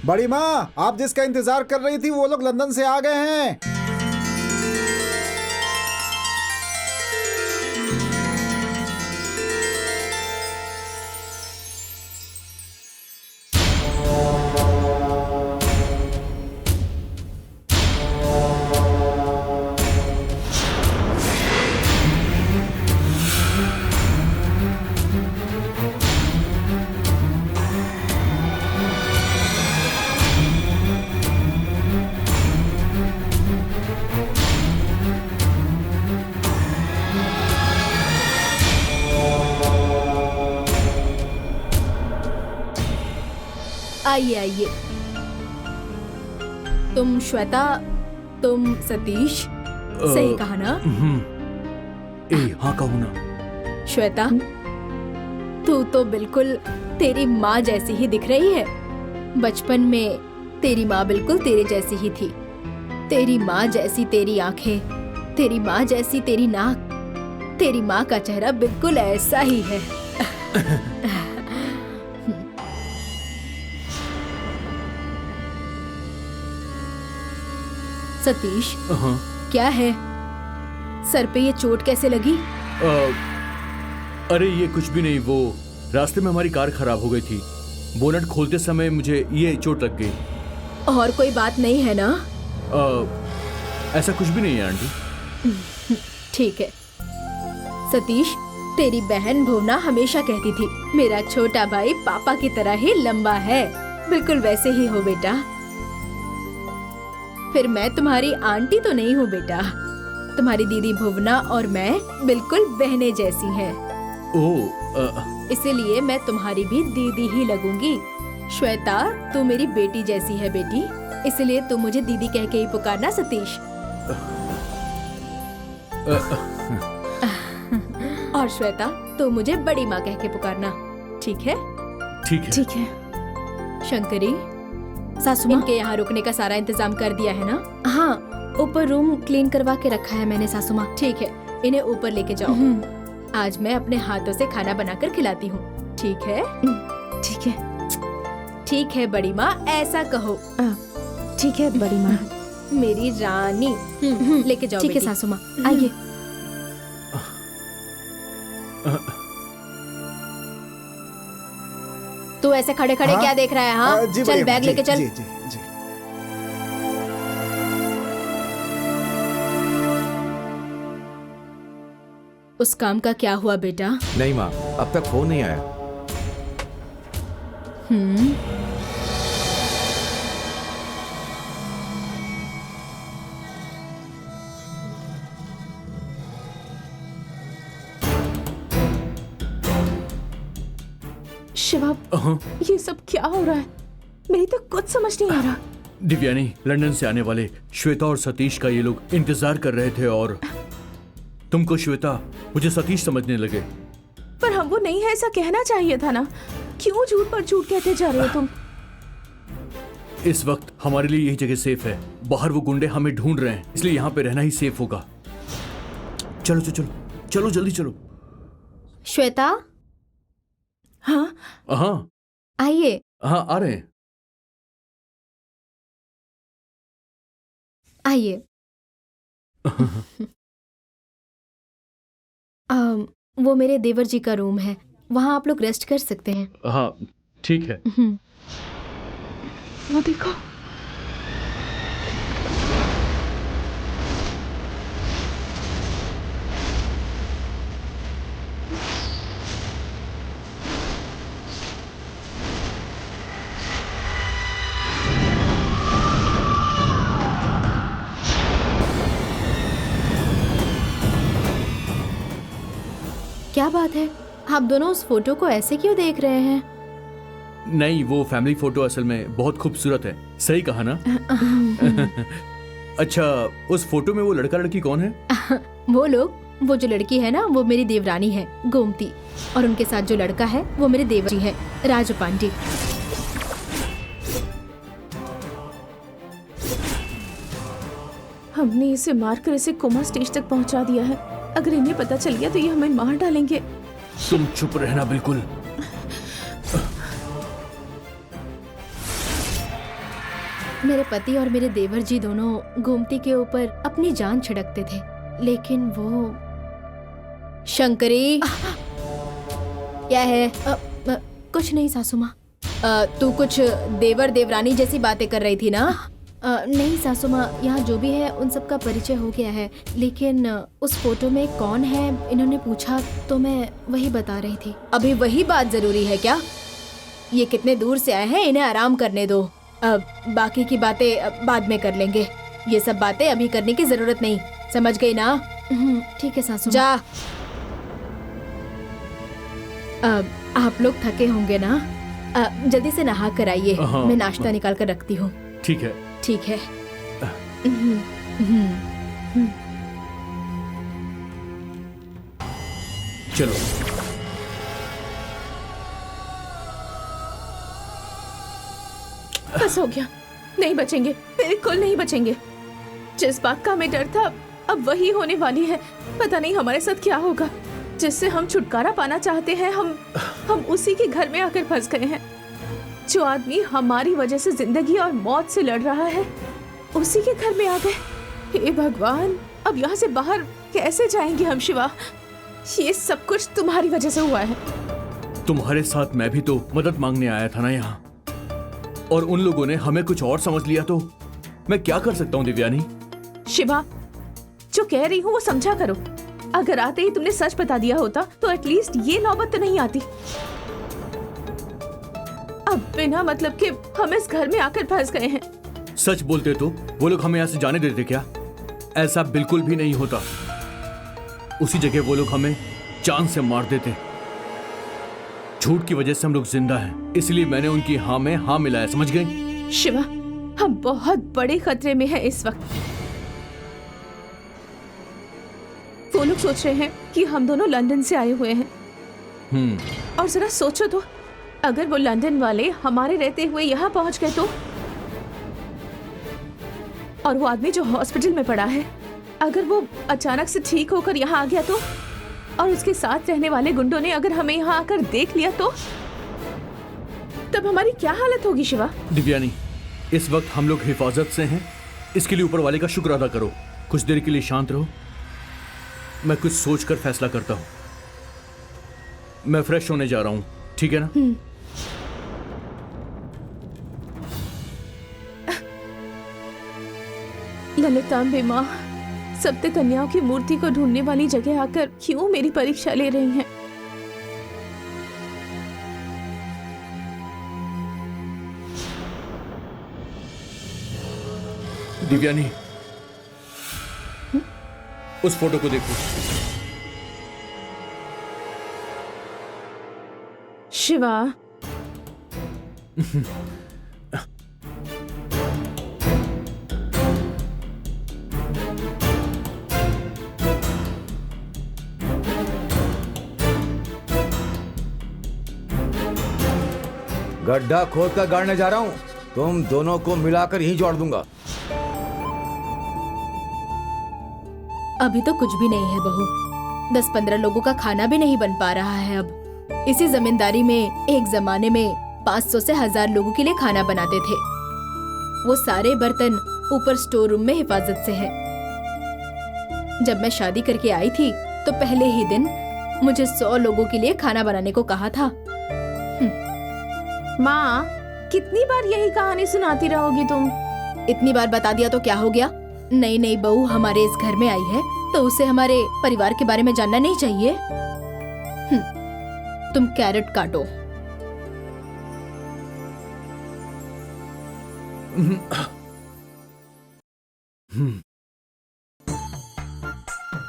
बड़ी माँ, आप जिसका इंतजार कर रही थी वो लोग लंदन से आ गए हैं। आइए आइए। तुम श्वेता, तुम सतीश, सही कहा ना? हाँ कहूँ ना। श्वेता, तू तो बिल्कुल तेरी माँ जैसी ही दिख रही है। बचपन में तेरी माँ बिल्कुल तेरे जैसी ही थी। तेरी माँ जैसी तेरी आंखें, तेरी माँ जैसी तेरी नाक, तेरी माँ का चेहरा बिल्कुल ऐसा ही है। सतीश, क्या है? सर पे ये चोट कैसे लगी? अरे ये कुछ भी नहीं, वो रास्ते में हमारी कार खराब हो गई थी। बोनट खोलते समय मुझे ये चोट लग गई। और कोई बात नहीं है ना? ऐसा कुछ भी नहीं है आंटी। ठीक है। सतीश, तेरी बहन भुवना हमेशा कहती थी मेरा छोटा भाई पापा की तरह ही लंबा है। बिल्कुल वैसे ही हो बेटा। फिर मैं तुम्हारी आंटी तो नहीं हूँ बेटा। तुम्हारी दीदी भुवना और मैं बिल्कुल बहनें जैसी हैं। इसीलिए मैं तुम्हारी भी दीदी ही लगूंगी। श्वेता, तू मेरी बेटी जैसी है बेटी, इसलिए तू मुझे दीदी कह के ही पुकारना सतीश। और श्वेता, तू मुझे बड़ी माँ कह के पुकारना, ठीक है? ठीक है। ठीक है। शंकरी, सासू माँ, इनके यहाँ रुकने का सारा इंतजाम कर दिया है ना? हाँ, ऊपर रूम क्लीन करवा के रखा है मैंने सासू माँ। ठीक है, इन्हें ऊपर लेके जाओ। आज मैं अपने हाथों से खाना बनाकर खिलाती हूँ, ठीक है? ठीक है। ठीक है बड़ी माँ, ऐसा कहो। ठीक है बड़ी माँ। मेरी रानी। लेके जाओ ठीक है बेटी। सासू माँ, आइए। तू ऐसे खड़े खड़े हाँ? क्या देख रहा है? हाँ, जी चल बढ़िया, बैग जी, लेके चल। जी, जी, जी। उस काम का क्या हुआ बेटा? नहीं माँ, अब तक फोन नहीं आया। शिवा, ये सब क्या हो रहा है? मेरी तो कुछ समझ नहीं आ रहा। दिव्यानी, लंदन से आने वाले श्वेता और सतीश का ये लोग इंतजार कर रहे थे और तुमको श्वेता, मुझे सतीश समझने लगे। पर हमको नहीं है ऐसा कहना चाहिए था ना। क्यों झूठ पर झूठ कहते जा रहे हो तुम? इस वक्त हमारे लिए यही जगह सेफ है। बाहर वो गुंडे हमें ढूंढ रहे हैं, इसलिए यहाँ पे रहना ही सेफ होगा। चलो चलो चलो चलो, जल्दी चलो। श्वेता, हाँ, हाँ आइए। हाँ, आ रहे हैं। आइए। वो मेरे देवर जी का रूम है, वहाँ आप लोग रेस्ट कर सकते हैं। हाँ ठीक है। वो देखो। क्या बात है, आप दोनों उस फोटो को ऐसे क्यों देख रहे हैं? नहीं, वो फैमिली फोटो असल में बहुत खूबसूरत है। सही कहा ना? अच्छा, उस फोटो में वो लड़का लड़की कौन है? वो लोग, वो जो लड़की है ना, वो मेरी देवरानी है गोमती, और उनके साथ जो लड़का है वो मेरे देवर जी है राजू पांडे। हमने इसे मारकर इसे कोमा स्टेज तक पहुंचा दिया है। अगर इन्हें पता चल गया तो ये हमें मार डालेंगे। तुम चुप रहना बिल्कुल। मेरे पति और मेरे देवर जी दोनों गोमती के ऊपर अपनी जान छिड़कते थे, लेकिन वो शंकरी क्या है? कुछ नहीं सासू माँ। तू कुछ देवर देवरानी जैसी बातें कर रही थी ना? नहीं सासू माँ, यहाँ जो भी है उन सब का परिचय हो गया है, लेकिन उस फोटो में कौन है इन्होंने पूछा तो मैं वही बता रही थी। अभी वही बात जरूरी है क्या? ये कितने दूर से आए हैं, इन्हें आराम करने दो। अब बाकी की बातें बाद में कर लेंगे, ये सब बातें अभी करने की जरूरत नहीं, समझ गई ना? ठीक है सासू। जा। अब आप लोग थके होंगे ना, जल्दी से नहा कर आइए। हाँ, मैं नाश्ता निकाल कर रखती हूँ। ठीक है। ठीक है। चलो। बस हो गया, नहीं बचेंगे, बिल्कुल नहीं बचेंगे। जिस बात का हमें डर था अब वही होने वाली है। पता नहीं हमारे साथ क्या होगा। जिससे हम छुटकारा पाना चाहते हैं हम उसी के घर में आकर फंस गए हैं। जो आदमी हमारी वजह से जिंदगी और मौत से लड़ रहा है उसी के घर में आ गए। हे भगवान, अब यहाँ से बाहर कैसे जाएंगे हम शिवा? ये सब कुछ तुम्हारी वजह से हुआ है। तुम्हारे साथ मैं भी तो मदद मांगने आया था ना यहाँ, और उन लोगों ने हमें कुछ और समझ लिया तो मैं क्या कर सकता हूँ दिव्यानी? शिवा, जो कह रही हूँ वो समझा करो। अगर आते ही तुमने सच बता दिया होता तो एटलीस्ट ये नौबत तो नहीं आती। अब बिना मतलब के हम इस घर में आकर फंस गए हैं। सच बोलते तो वो लोग हमें यहाँ से जाने देते क्या? ऐसा बिल्कुल भी नहीं होता। उसी जगह वो लोग हमें जान से मार देते। झूठ की वजह से हम लोग जिंदा हैं, इसलिए मैंने उनकी हाँ में हाँ मिलाया, समझ गई? शिवा, हम बहुत बड़े खतरे में हैं इस वक्त। वो लोग सोच रहे हैं कि हम दोनों लंदन से आए हुए हैं। और जरा सोचो तो, अगर वो लंदन वाले हमारे रहते हुए यहाँ पहुंच गए तो? और वो आदमी जो हॉस्पिटल में पड़ा है, अगर वो अचानक से ठीक होकर यहाँ आ गया तो? और उसके साथ रहने वाले गुंडों ने अगर हमें यहाँ आकर देख लिया तो? तब हमारी क्या हालत होगी शिवा? दिव्यानी, इस वक्त हम लोग हिफाजत से हैं, इसके लिए ऊपर वाले का शुक्र अदा करो। कुछ देर के लिए शांत रहो, मैं कुछ सोचकर फैसला करता हूँ। मैं फ्रेश होने जा रहा हूँ, ठीक है ना? ललितांबे माँ, सप्त कन्याओं की मूर्ति को ढूंढने वाली जगह आकर क्यों मेरी परीक्षा ले रही हैं? दिव्यानी, उस फोटो को देखो। शिवा, गड्ढा खोद कर गाड़ने जा रहा हूँ, तुम दोनों को मिलाकर ही जोड़ दूंगा। अभी तो कुछ भी नहीं है बहू, 10-15 लोगों का खाना भी नहीं बन पा रहा है। अब इसी जमींदारी में एक जमाने में 500 से 1000 लोगों के लिए खाना बनाते थे। वो सारे बर्तन ऊपर स्टोर रूम में हिफाजत से हैं। जब मैं शादी करके आई थी तो पहले ही दिन मुझे 100 लोगों के लिए खाना बनाने को कहा था। माँ, कितनी बार यही कहानी सुनाती रहोगी तुम? इतनी बार बता दिया तो क्या हो गया? नई नई बहू हमारे इस घर में आई है तो उसे हमारे परिवार के बारे में जानना नहीं चाहिए? तुम कैरेट काटो।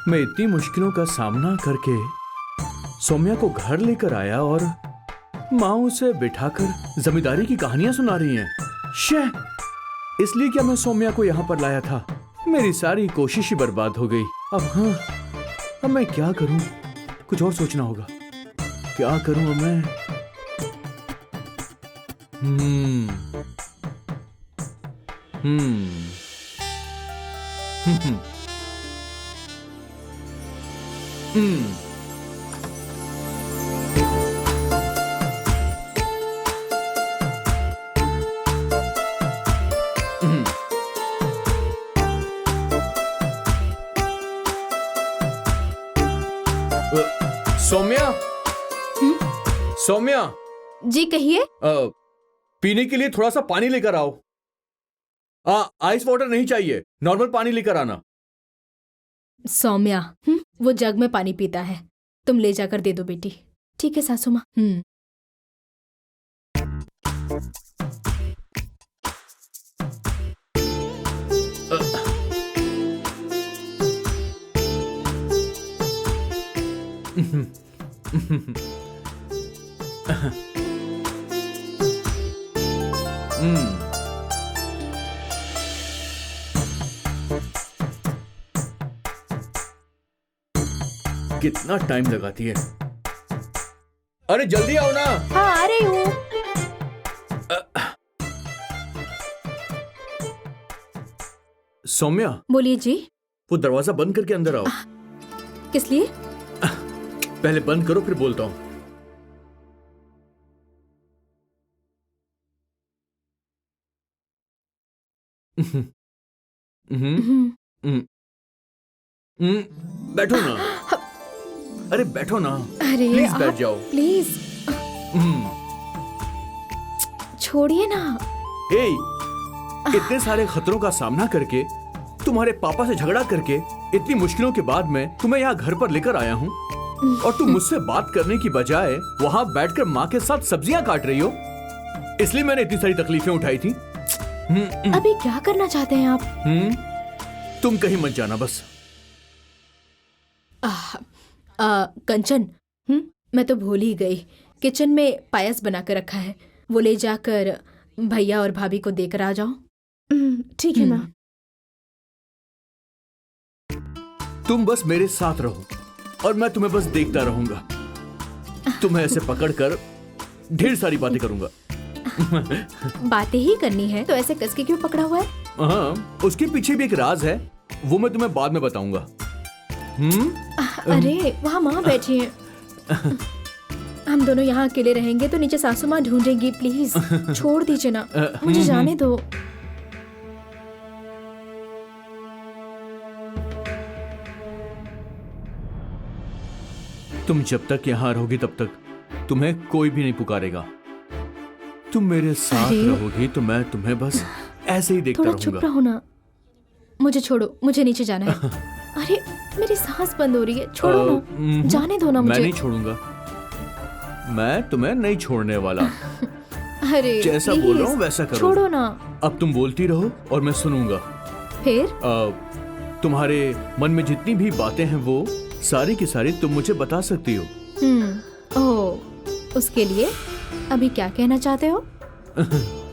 मैं इतनी मुश्किलों का सामना करके सौम्या को घर लेकर आया और माँ उसे बिठाकर जमींदारी की कहानियां सुना रही हैं। शे, इसलिए क्या मैं सौम्या को यहाँ पर लाया था? मेरी सारी कोशिश ही बर्बाद हो गई। अब मैं क्या करूं? कुछ और सोचना होगा। क्या करूं अब मैं? सौम्या, सौम्या, जी कहिए। पीने के लिए थोड़ा सा पानी लेकर आओ। आइस वाटर नहीं चाहिए, नॉर्मल पानी लेकर आना। सौम्या, वो जग में पानी पीता है, तुम ले जाकर दे दो बेटी। ठीक है सासू माँ। कितना टाइम लगाती है। अरे जल्दी आओ ना। हाँ आ रही हूँ। सौम्या, बोलिए जी। वो दरवाजा बंद करके अंदर आओ। किस लिए? पहले बंद करो फिर बोलता हूं। बैठो ना। अरे बैठो ना। अरे प्लीज बैठ जाओ। प्लीज छोड़िए ना। ए, इतने सारे खतरों का सामना करके, तुम्हारे पापा से झगड़ा करके, इतनी मुश्किलों के बाद मैं तुम्हें यहाँ घर पर लेकर आया हूँ और तुम मुझसे बात करने की बजाय वहाँ बैठकर माँ के साथ सब्जियां काट रही हो। इसलिए मैंने इतनी सारी तकलीफें उठाई थी। अभी क्या करना चाहते हैं आप? तुम कहीं मत जाना बस। कंचन, मैं तो भूल ही गई। किचन में पायस बना कर रखा है, वो ले जाकर भैया और भाभी को देकर आ जाओ। ठीक है माँ। तुम बस मेरे साथ रहो और मैं तुम्हें बस देखता रहूंगा। तुम्हें ऐसे पकड़कर ढेर सारी बातें करूंगा। बातें ही करनी है तो ऐसे कसके क्यों पकड़ा हुआ है? हाँ, उसके पीछे भी एक राज है, वो मैं तुम्हें बाद में बताऊंगा। अरे वहाँ माँ बैठी हैं। हम दोनों यहाँ अकेले रहेंगे तो नीचे सासू माँ ढूंढेंगी। प्लीज छोड़ दीजिए ना, मुझे जाने दो। तुम जब तक यहाँ रहोगी तब तक तुम्हें कोई भी नहीं पुकारेगा। तुम मेरे साथ रहोगी तो मैं तुम्हें बस ऐसे ही देखता थोड़ा चुप रहूंगा। रहो ना। मुझे छोड़ो, मुझे नीचे जाना है। अरे मेरी सांस बंद हो रही है, छोड़ो ना, जाने दो ना मुझे। मैं नहीं छोड़ूंगा, मैं तुम्हें नहीं छोड़ने वाला। अरे जैसा बोल रहा हूँ वैसा करो। छोड़ो ना। अब तुम बोलती रहो और मैं सुनूंगा। फिर तुम्हारे मन में जितनी भी बातें हैं वो सारी की सारी तुम मुझे बता सकती हो। ओह, उसके लिए अभी क्या कहना चाहते हो?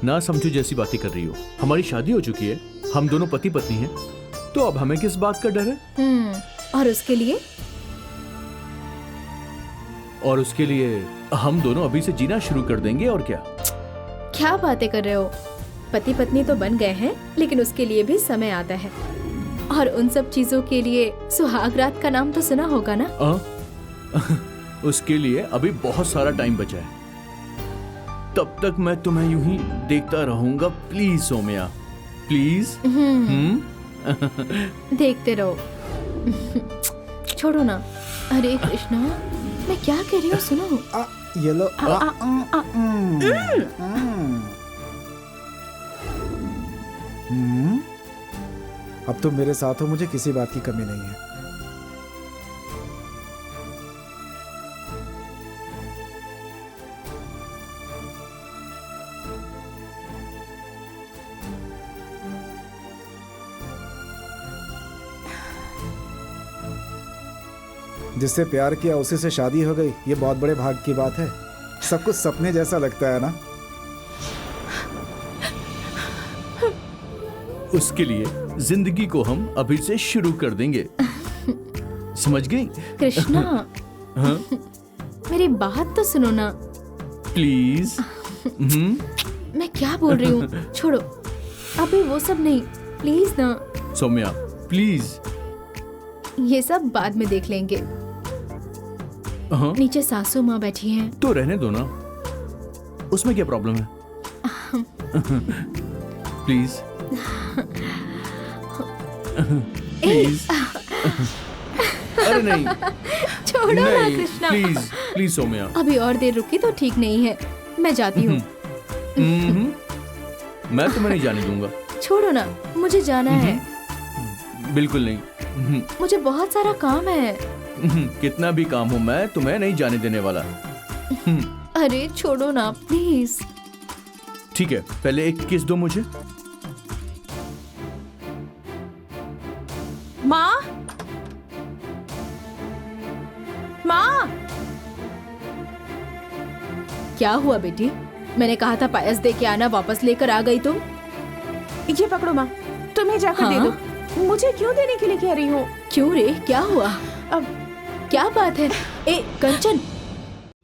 ना समझो जैसी बातें कर रही हो। हमारी शादी हो चुकी है, हम दोनों पति पत्नी हैं, तो अब हमें किस बात का डर है? और उसके लिए? और उसके लिए हम दोनों अभी से जीना शुरू कर देंगे और क्या। क्या बातें कर रहे हो? पति पत्नी तो बन गए हैं, लेकिन उसके लिए भी समय आता है। और उन सब चीजों के लिए सुहाग रात का नाम तो सुना होगा ना? उसके लिए अभी बहुत सारा टाइम बचा है। तब तक मैं तुम्हें यूं ही देखता रहूंगा। Please Saumya, please. देखते रहो। छोड़ो ना। हरे कृष्णा, मैं क्या कह रही हूँ सुनो। ये लो। अब तुम मेरे साथ हो, मुझे किसी बात की कमी नहीं है। जिससे प्यार किया उसी से शादी हो गई, ये बहुत बड़े भाग की बात है। सब कुछ सपने जैसा लगता है ना। उसके लिए जिंदगी को हम अभी से शुरू कर देंगे। समझ गई? कृष्णा, हाँ? मेरी बात तो सुनो ना। प्लीज। मैं क्या बोल रही हूँ? छोड़ो, अभी वो सब नहीं, प्लीज ना। सौम्या प्लीज। ये सब बाद में देख लेंगे। हाँ? नीचे सासू माँ बैठी हैं। तो रहने दो ना, उसमें क्या प्रॉब्लम है? Please please. अरे नहीं, छोड़ो ना नहीं कृष्णा। Please please Saumya. अभी और देर रुकी तो ठीक नहीं है, मैं जाती हूँ। मैं तुम्हें नहीं जाने दूंगा। छोड़ो ना, मुझे जाना है। बिल्कुल नहीं। मुझे बहुत सारा काम है। कितना भी काम हो मैं तुम्हें नहीं जाने देने वाला। अरे छोड़ो ना प्लीज। ठीक है, पहले एक किस दो मुझे। माँ, माँ, क्या हुआ बेटी? मैंने कहा था पायस दे के आना, वापस लेकर आ गई तुम। ये पकड़ो माँ, तुम्हें जाकर हाँ? दे दो। मुझे क्यों देने के लिए कह रही हो? क्यों रे, क्या हुआ? अब क्या बात है? ए कंचन,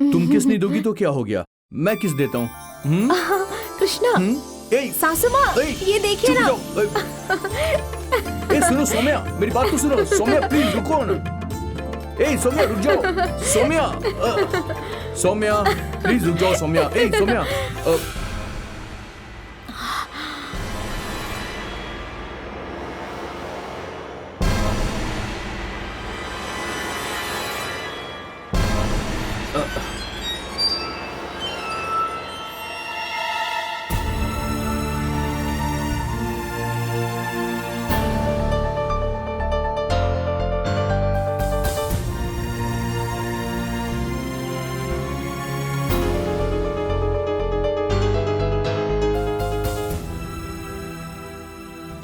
तुम किस नहीं दोगी तो क्या हो गया, मैं किस देता हूँ। कृष्णा, ए, सासू माँ, ए, ये देखिए चुप ना। जाओ। ए सुनो सौम्या, मेरी बात तो सुनो। सौम्या प्लीज रुको ना। ए सौम्या रुक जाओ। सौम्या सौम्या प्लीज रुक जाओ। सौम्या, ए सौम्या।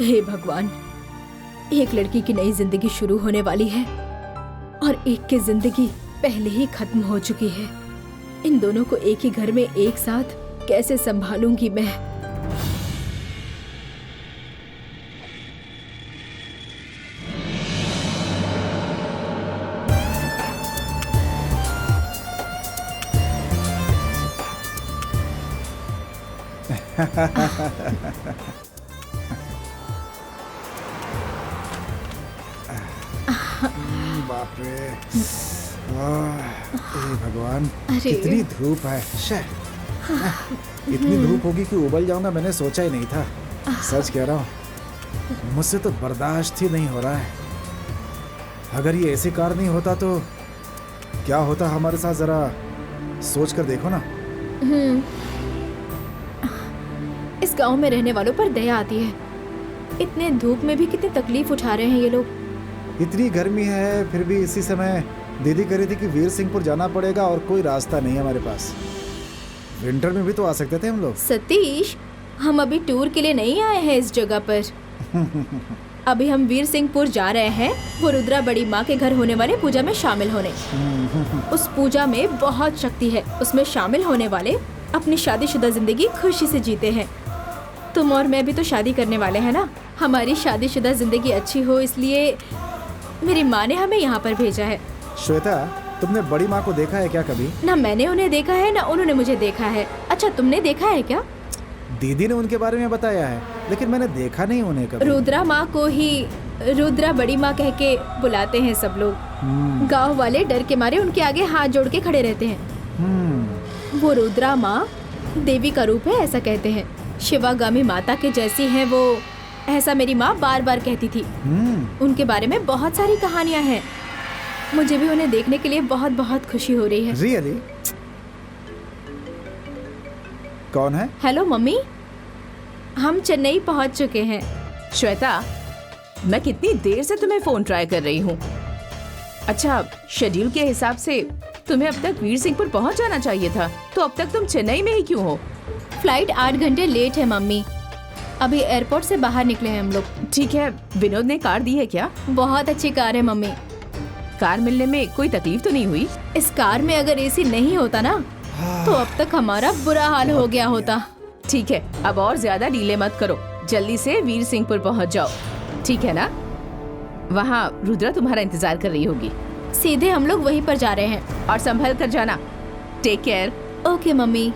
हे भगवान, एक लड़की की नई जिंदगी शुरू होने वाली है और एक की जिंदगी पहले ही खत्म हो चुकी है। इन दोनों को एक ही घर में एक साथ कैसे संभालूंगी मैं? बाप रे, हे भगवान, अरे। कितनी धूप है। इतनी धूप होगी कि उबल जाऊंगा, मैंने सोचा ही नहीं था। सच कह रहा हूँ, मुझसे तो बर्दाश्त ही नहीं हो रहा है। अगर ये ऐसी कार नहीं होता तो क्या होता हमारे साथ, जरा सोच कर देखो ना। इस गांव में रहने वालों पर दया आती है। इतने धूप में भी कितनी तकलीफ उठा रहे हैं ये लोग। इतनी गर्मी है फिर भी इसी समय दीदी कह रही थी कि वीर सिंहपुर जाना पड़ेगा और कोई रास्ता नहीं है हमारे पास। विंटर में भी तो आ सकते थे हम लोग। सतीश, हम अभी टूर के लिए नहीं आए हैं इस जगह पर। अभी हम वीर सिंहपुर जा रहे हैं, वो रुद्रा बड़ी माँ के घर होने वाले पूजा में शामिल होने। उस पूजा में बहुत शक्ति है। उसमें शामिल होने वाले अपनी शादीशुदा जिंदगी खुशी से जीते हैं। तुम और मैं भी तो शादी करने वाले हैं ना। हमारी शादीशुदा जिंदगी अच्छी हो, इसलिए मेरी माँ ने हमें यहाँ पर भेजा है। श्वेता, तुमने बड़ी माँ को देखा है क्या कभी? ना मैंने उन्हें देखा है ना उन्होंने मुझे देखा है। अच्छा, तुमने देखा है क्या? दीदी ने उनके बारे में बताया है, लेकिन मैंने देखा नहीं उन्हें कभी। रुद्रा माँ को ही रुद्रा बड़ी माँ कह के बुलाते हैं सब लोग। गांव वाले डर के मारे उनके आगे हाथ जोड़ के खड़े रहते हैं। वो रुद्रा माँ देवी का रूप है ऐसा कहते हैं। शिवागामी माता के जैसी है वो, ऐसा मेरी माँ बार बार कहती थी। उनके बारे में बहुत सारी कहानियाँ हैं। मुझे भी उन्हें देखने के लिए बहुत बहुत खुशी हो रही है। रियली? कौन है? हेलो मम्मी, हम चेन्नई पहुँच चुके हैं। श्वेता, मैं कितनी देर से तुम्हें फोन ट्राई कर रही हूँ। अच्छा, शेड्यूल के हिसाब से तुम्हें अब तक वीर सिंहपुर पहुँच जाना चाहिए था, तो अब तक तुम चेन्नई में ही क्यों हो? फ्लाइट 8 घंटे लेट है मम्मी। अभी एयरपोर्ट से बाहर निकले हैं हम लोग। ठीक है, विनोद ने कार दी है क्या? बहुत अच्छी कार है मम्मी। कार मिलने में कोई तकलीफ तो नहीं हुई? इस कार में अगर एसी नहीं होता ना तो अब तक हमारा बुरा हाल हो गया होता। ठीक है, अब और ज्यादा डीले मत करो, जल्दी से वीर सिंहपुर पहुँच जाओ, ठीक है ना? वहाँ रुद्रा तुम्हारा इंतजार कर रही होगी। सीधे हम लोग वहीं पर जा रहे हैं। और संभल कर जाना। Take care. Okay mummy.